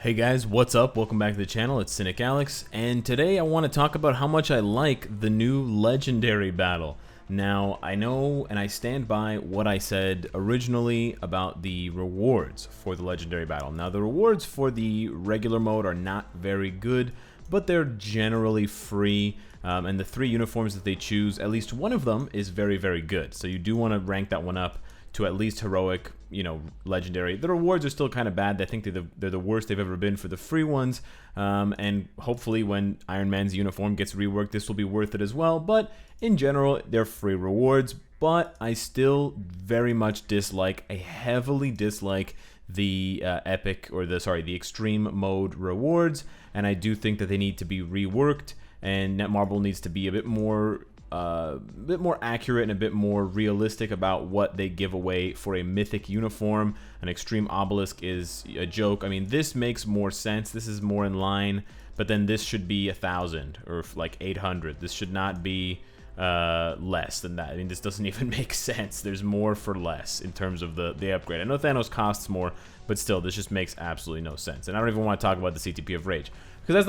Hey guys, what's up? Welcome back to the channel. It's Cynicalex, and today I want to talk about how much I like the new Legendary Battle. Now, I know and I stand by what I said originally about the rewards for the Legendary Battle. Now, the rewards for the regular mode are not very good, but they're generally free, and the 3 uniforms that they choose, at least one of them is very, very good. So you do want to rank that one up to at least heroic, legendary. The rewards are still kind of bad. I think they're the worst they've ever been for the free ones, and hopefully when Iron Man's uniform gets reworked, this will be worth it as well. But in general, they're free rewards, but I still very much heavily dislike the the extreme mode rewards, and I do think that they need to be reworked, and Netmarble needs to be a bit more accurate and a bit more realistic about what they give away for a mythic uniform. An extreme obelisk is a joke. I mean, this makes more sense. This is more in line, but then this should be 1,000 or like 800. This should not be less than that. I mean, this doesn't even make sense. There's more for less in terms of the upgrade. I know Thanos costs more, but still, this just makes absolutely no sense. And I don't even want to talk about the CTP of Rage, because that's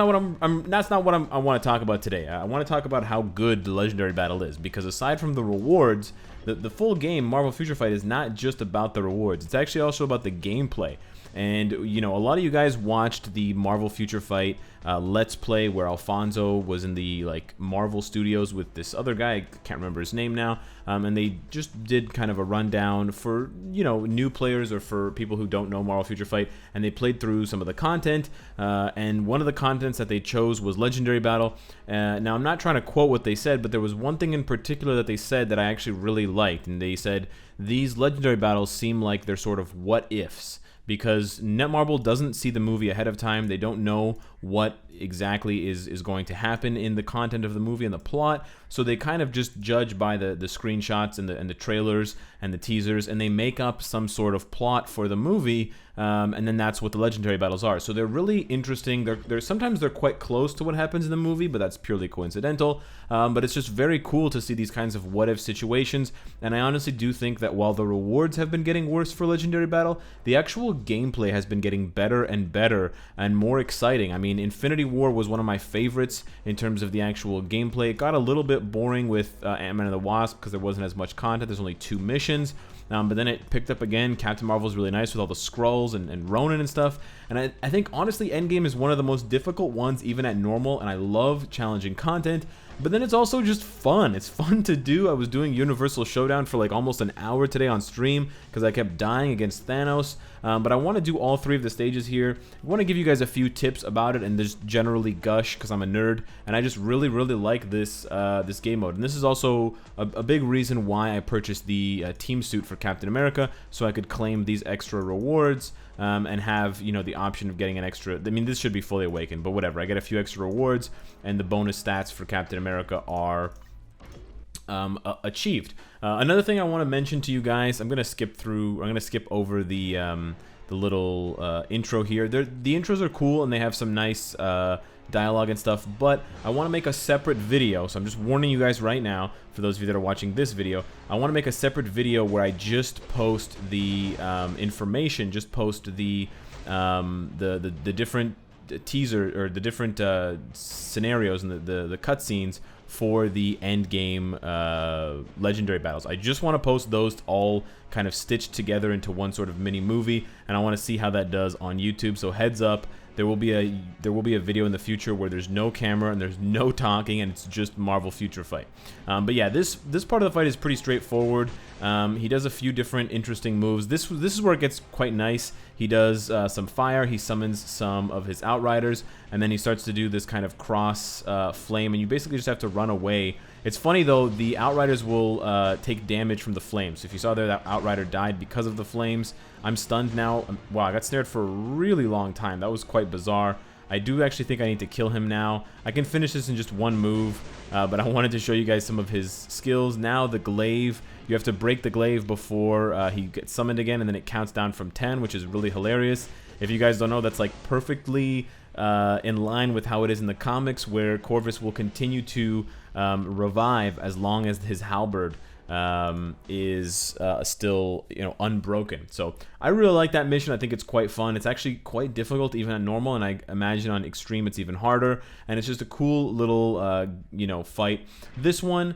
not what I want to talk about today. I want to talk about how good the Legendary Battle is, because aside from the rewards, the full game, Marvel Future Fight, is not just about the rewards. It's actually also about the gameplay. And, a lot of you guys watched the Marvel Future Fight Let's Play, where Alfonso was in the, Marvel Studios with this other guy, I can't remember his name now, and they just did kind of a rundown for, new players or for people who don't know Marvel Future Fight, and they played through some of the content, and one of the contents that they chose was Legendary Battle. Now, I'm not trying to quote what they said, but there was one thing in particular that they said that I actually really liked, and they said, these Legendary Battles seem like they're sort of what-ifs, because Netmarble doesn't see the movie ahead of time. They don't know what exactly is going to happen in the content of the movie and the plot, so they kind of just judge by the screenshots and the trailers and the teasers, and they make up some sort of plot for the movie, and then that's what the Legendary Battles are. So they're really interesting. Sometimes they're quite close to what happens in the movie, but that's purely coincidental. But it's just very cool to see these kinds of what-if situations, and I honestly do think that while the rewards have been getting worse for Legendary Battle, the actual gameplay has been getting better and better and more exciting. I mean, Infinity War was one of my favorites in terms of the actual gameplay. It got a little bit boring with Ant-Man and the Wasp because there wasn't as much content. There's only 2 missions. But then it picked up again. Captain Marvel's really nice with all the Skrulls and Ronan and stuff. And I think, honestly, Endgame is one of the most difficult ones, even at normal, and I love challenging content. But then it's also just fun. It's fun to do. I was doing Universal Showdown for almost an hour today on stream because I kept dying against Thanos. But I want to do all 3 of the stages here. I want to give you guys a few tips about it and just generally gush because I'm a nerd. And I just really, really like this this game mode. And this is also a big reason why I purchased the team suit for Captain America, so I could claim these extra rewards and have, the option of getting an extra. I mean, this should be fully awakened, but whatever. I get a few extra rewards, and the bonus stats for Captain America are achieved. Another thing I want to mention to you guys, I'm gonna skip over the little intro here. The intros are cool and they have some nice dialogue and stuff, but I want to make a separate video, so I'm just warning you guys right now, for those of you that are watching this video, I want to make a separate video where I just post the information, just post the different teaser, or the different scenarios and the cutscenes for the Endgame Legendary Battles. I just want to post those all kind of stitched together into one sort of mini movie, and I want to see how that does on YouTube. So heads up, there will be a video in the future where there's no camera and there's no talking, and it's just Marvel Future Fight. But yeah, this part of the fight is pretty straightforward. He does a few different interesting moves. This is where it gets quite nice. He does some fire, he summons some of his Outriders, and then he starts to do this kind of cross flame, and you basically just have to run away. It's funny though, the Outriders will take damage from the flames. So if you saw there, that Outrider died because of the flames. I'm stunned now. Wow, I got snared for a really long time. That was quite bizarre. I do actually think I need to kill him now. I can finish this in just one move, but I wanted to show you guys some of his skills. Now the glaive, you have to break the glaive before he gets summoned again, and then it counts down from 10, which is really hilarious. If you guys don't know, that's perfectly in line with how it is in the comics, where Corvus will continue to revive as long as his halberd is still, you know, unbroken. So I really like that mission. I think it's quite fun. It's actually quite difficult even on normal, and I imagine on extreme it's even harder. And it's just a cool little you know, fight. This one,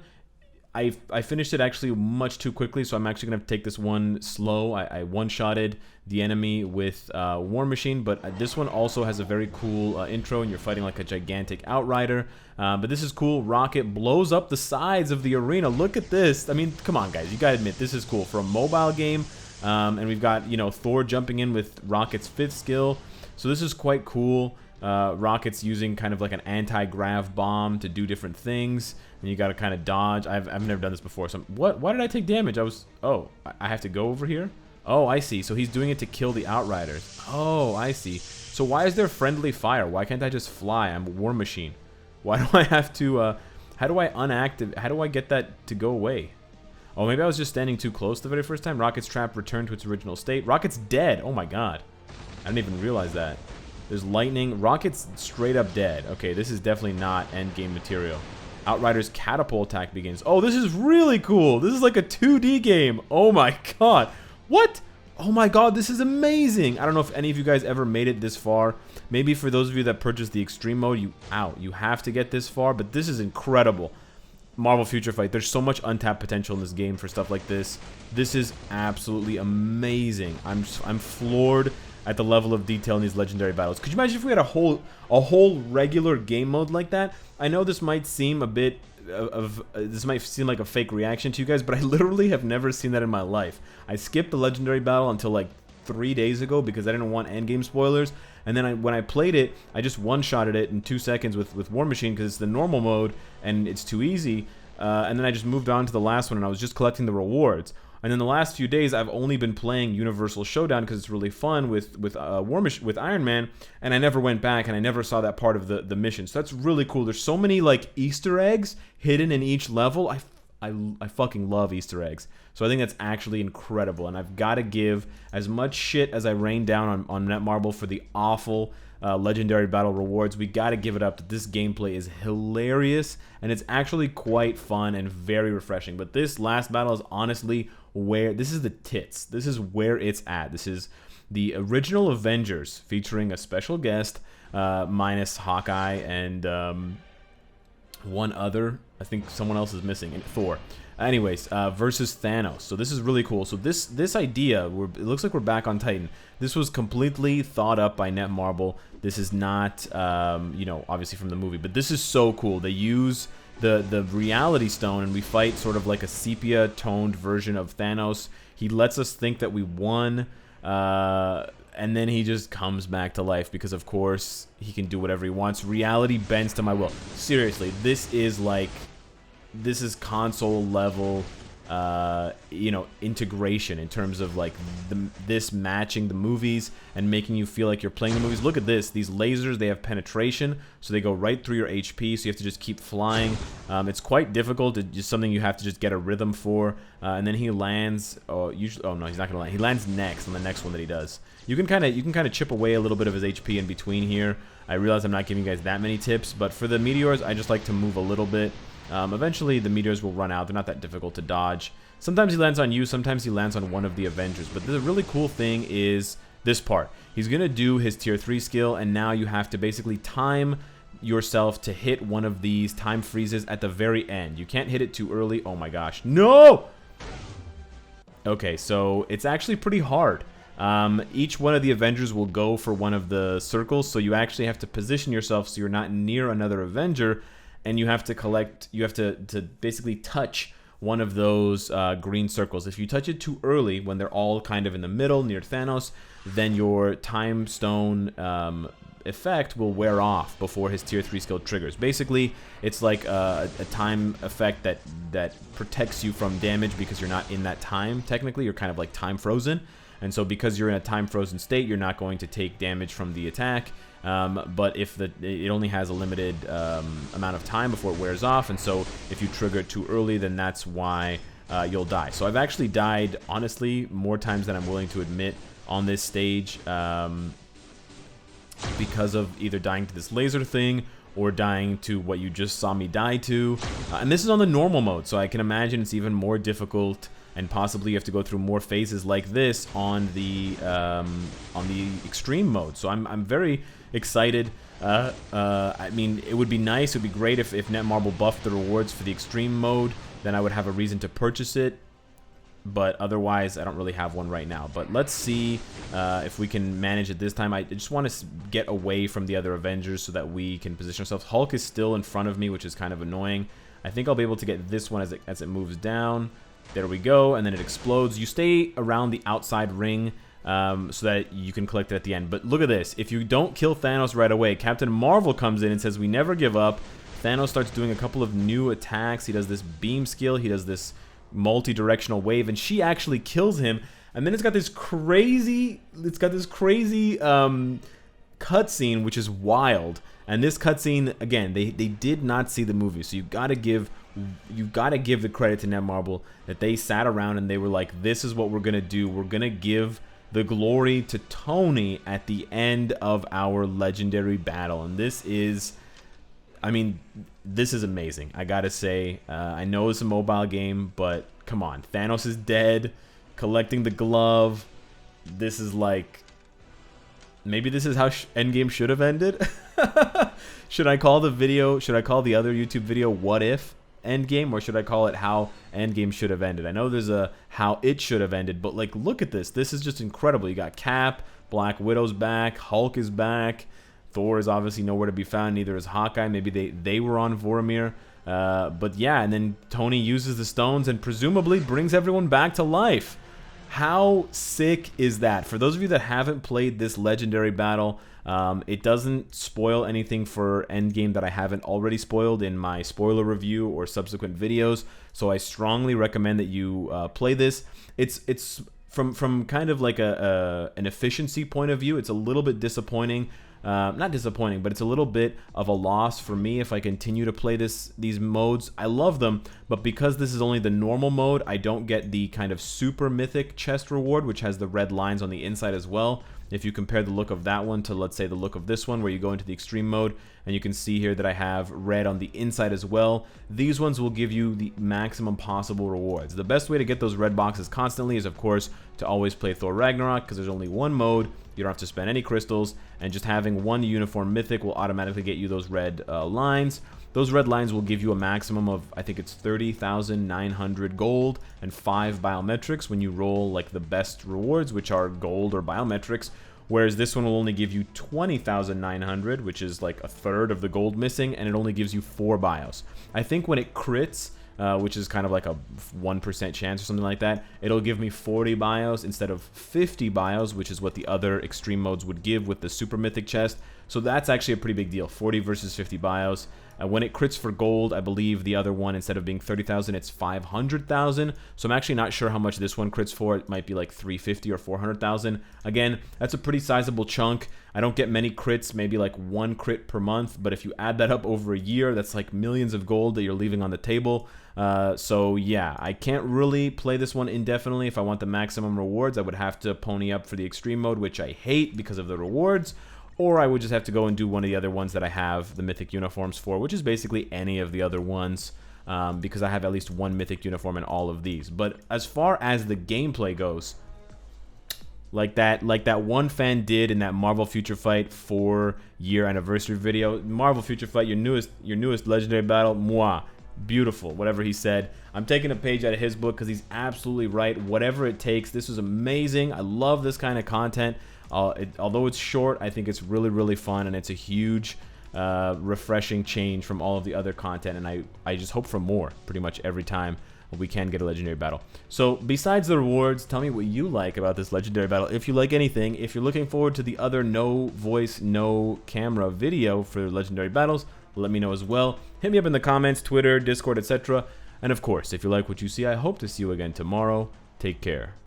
I finished it actually much too quickly, so I'm actually going to take this one slow. I one-shotted the enemy with War Machine, but this one also has a very cool intro, and you're fighting like a gigantic outrider. But this is cool. Rocket blows up the sides of the arena. Look at this. I mean, come on, guys. You got to admit, this is cool. For a mobile game, and we've got, you know, Thor jumping in with Rocket's 5th skill. So this is quite cool. Rocket's using kind of like an anti-grav bomb to do different things, and you got to kind of dodge. I've never done this before. So why did I take damage? Oh, I have to go over here. Oh, I see. So he's doing it to kill the outriders. Oh, I see. So why is there friendly fire? Why can't I just fly? I'm a War Machine. Why do I have to? How do I unactivate? How do I get that to go away? Oh, maybe I was just standing too close the very first time. Rocket's trap returned to its original state. Rocket's dead. Oh my god. I didn't even realize that. There's lightning. Rocket's straight up dead. Okay, this is definitely not endgame material. Outrider's catapult attack begins. Oh, this is really cool. This is like a 2D game. Oh my god. What? Oh my god, this is amazing. I don't know if any of you guys ever made it this far. Maybe for those of you that purchased the extreme mode, you have to get this far, but this is incredible. Marvel Future Fight. There's so much untapped potential in this game for stuff like this. This is absolutely amazing. I'm floored at the level of detail in these legendary battles. Could you imagine if we had a whole regular game mode like that? I know this might seem a bit this might seem like a fake reaction to you guys, but I literally have never seen that in my life. I skipped the legendary battle until like 3 days ago because I didn't want endgame spoilers, and then when I played it, I just one-shotted it in 2 seconds with War Machine because it's the normal mode and it's too easy, and then I just moved on to the last one and I was just collecting the rewards. And then the last few days, I've only been playing Universal Showdown because it's really fun with Iron Man, and I never went back and I never saw that part of the mission. So that's really cool. There's so many like Easter eggs hidden in each level. I fucking love Easter eggs. So I think that's actually incredible, and I've got to give as much shit as I rained down on Netmarble for the awful legendary battle rewards. We got to give it up that this gameplay is hilarious, and it's actually quite fun and very refreshing. But this last battle is honestly this is the tits. This is where it's at. This is the original Avengers featuring a special guest, minus Hawkeye and one other. I think someone else is missing, and Thor. Anyways, versus Thanos. So this is really cool. So this idea, it looks like we're back on Titan. This was completely thought up by Netmarble. This is not, you know, obviously from the movie, but this is so cool. They use the reality stone, and we fight sort of like a sepia-toned version of Thanos. He lets us think that we won, and then he just comes back to life because, of course, he can do whatever he wants. Reality bends to my will. Seriously, this is console level, you know, integration in terms of like this matching the movies and making you feel like you're playing the movies. Look at this. These lasers, they have penetration, so they go right through your HP, so you have to just keep flying. It's quite difficult. It's just something you have to just get a rhythm for. And then he lands. Oh no, he's not gonna land. He lands next on the next one that he does. You can kind of chip away a little bit of his HP in between here. I realize I'm not giving you guys that many tips, but for the meteors, I just like to move a little bit. Eventually, the meteors will run out. They're not that difficult to dodge. Sometimes he lands on you, sometimes he lands on one of the Avengers. But the really cool thing is this part. He's going to do his tier 3 skill, and now you have to basically time yourself to hit one of these time freezes at the very end. You can't hit it too early. Oh my gosh. No! Okay, so it's actually pretty hard. Each one of the Avengers will go for one of the circles, so you actually have to position yourself so you're not near another Avenger, and you have to basically touch one of those green circles. If you touch it too early, when they're all kind of in the middle near Thanos, then your time stone effect will wear off before his tier 3 skill triggers. Basically, it's like a time effect that protects you from damage because you're not in that time. Technically, you're kind of like time frozen. And so because you're in a time frozen state, you're not going to take damage from the attack. But if it only has a limited amount of time before it wears off, and so if you trigger it too early, then that's why you'll die. So I've actually died, honestly, more times than I'm willing to admit on this stage because of either dying to this laser thing or dying to what you just saw me die to. And this is on the normal mode, so I can imagine it's even more difficult, and possibly you have to go through more phases like this on the extreme mode. So I'm very excited. I mean, it would be nice, it would be great if Netmarble buffed the rewards for the extreme mode, then I would have a reason to purchase it. But otherwise, I don't really have one right now. But let's see if we can manage it this time. I just want to get away from the other Avengers so that we can position ourselves. Hulk is still in front of me, which is kind of annoying. I think I'll be able to get this one as it moves down. There we go, and then it explodes. You stay around the outside ring so that you can collect it at the end. But look at this. If you don't kill Thanos right away, Captain Marvel comes in and says, we never give up. Thanos starts doing a couple of new attacks. He does this beam skill. He does this multi-directional wave, and she actually kills him. And then it's got this crazy cutscene, which is wild. And this cutscene, again, they did not see the movie, so you gotta give the credit to Netmarble that they sat around and they were like, this is what we're gonna do. We're gonna give the glory to Tony at the end of our legendary battle. And this is, I mean, this is amazing. I gotta say, I know it's a mobile game, but come on. Thanos is dead, collecting the glove. This is like, maybe this is how Endgame should have ended. Should I call the other YouTube video What If Endgame, or should I call it How Endgame Should Have Ended? I know there's a How It Should Have Ended, but like, look at this. This is just incredible. You got Cap, Black Widow's back, Hulk is back. Thor is obviously nowhere to be found, neither is Hawkeye. Maybe they were on Vormir. But yeah, and then Tony uses the stones and presumably brings everyone back to life. How sick is that? For those of you that haven't played this legendary battle, it doesn't spoil anything for Endgame that I haven't already spoiled in my spoiler review or subsequent videos. So I strongly recommend that you play this. It's from kind of like an efficiency point of view, it's a little bit disappointing. Not disappointing, but it's a little bit of a loss for me if I continue to play these modes. I love them, but because this is only the normal mode, I don't get the kind of super mythic chest reward, which has the red lines on the inside as well. If you compare the look of that one to, let's say, the look of this one, where you go into the extreme mode, and you can see here that I have red on the inside as well. These ones will give you the maximum possible rewards. The best way to get those red boxes constantly is, of course, to always play Thor Ragnarok, because there's only one mode. You don't have to spend any crystals, and just having one uniform mythic will automatically get you those red lines. Those red lines will give you a maximum of, I think it's 30,900 gold and 5 biometrics when you roll like the best rewards, which are gold or biometrics, whereas this one will only give you 20,900, which is like a third of the gold missing, and it only gives you 4 bios. I think when it crits, which is kind of like a 1% chance or something like that, it'll give me 40 bios instead of 50 bios, which is what the other extreme modes would give with the super mythic chest. So that's actually a pretty big deal, 40 versus 50 bios. When it crits for gold, I believe the other one, instead of being 30,000, it's 500,000. So I'm actually not sure how much this one crits for. It might be like 350 or 400,000. Again, that's a pretty sizable chunk. I don't get many crits, maybe like 1 crit per month. But if you add that up over a year, that's like millions of gold that you're leaving on the table. So yeah, I can't really play this one indefinitely. If I want the maximum rewards, I would have to pony up for the extreme mode, which I hate because of the rewards. Or I would just have to go and do one of the other ones that I have the mythic uniforms for, which is basically any of the other ones, because I have at least one mythic uniform in all of these. But as far as the gameplay goes, like that one fan did in that Marvel Future Fight 4-year anniversary video, Marvel Future Fight, your newest legendary battle, moi, beautiful, whatever he said. I'm taking a page out of his book because he's absolutely right. Whatever it takes, this was amazing. I love this kind of content. Although it's short, I think it's really, really fun, and it's a huge, refreshing change from all of the other content, and I just hope for more pretty much every time we can get a legendary battle. So besides the rewards, tell me what you like about this legendary battle. If you like anything, if you're looking forward to the other no voice, no camera video for legendary battles, let me know as well. Hit me up in the comments, Twitter, Discord, etc. And of course, if you like what you see, I hope to see you again tomorrow. Take care.